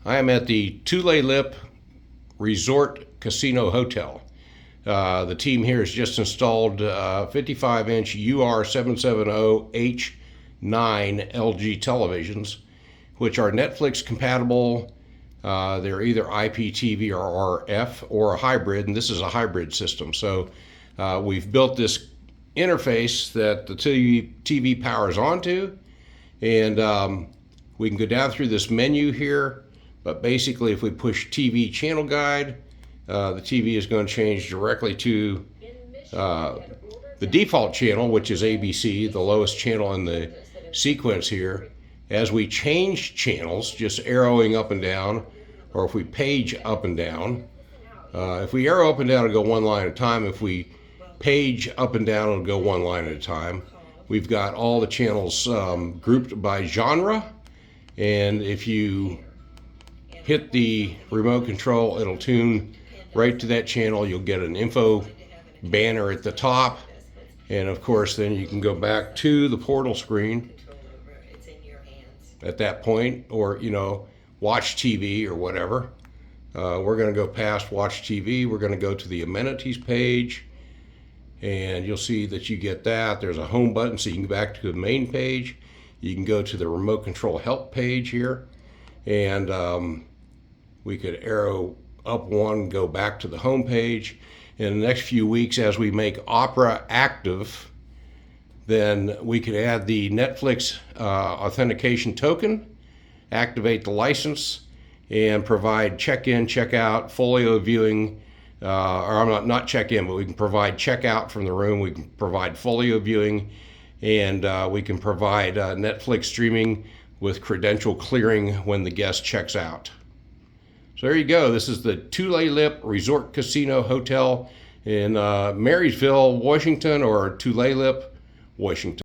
I am at the Tulalip Resort Casino Hotel. The team here has just installed 55-inch UR770H9 LG televisions, which are Netflix compatible. They're either IPTV or RF or a hybrid, and this is a hybrid system. So we've built this interface that the TV powers onto, and we can go down through this menu here. But basically, if we push TV channel guide, the TV is going to change directly to the default channel, which is ABC, the lowest channel in the sequence here. As we change channels, just arrowing up and down, or if we page up and down. If we arrow up and down, it'll go one line at a time. If we page up and down, it'll go one line at a time. We've got all the channels grouped by genre, and if you hit the remote control, it'll tune right to that channel. You'll get an info banner at the top, and of course then you can go back to the portal screen at that point, or watch TV or whatever. We're going to go past watch TV. We're going to go to the amenities page, and you'll see that you get that. There's a home button, so you can go back to the main page. You can go to the remote control help page here, and we could arrow up one, go back to the home page. In the next few weeks, as we make Opera active, then we could add the Netflix authentication token, activate the license, and provide check-in, check-out, Folio viewing, or I'm not check-in, but we can provide check-out from the room. We can provide Folio viewing, and we can provide Netflix streaming with credential clearing when the guest checks out. So there you go. This is the Tulalip Resort Casino Hotel in Marysville, Washington, or Tulalip, Washington.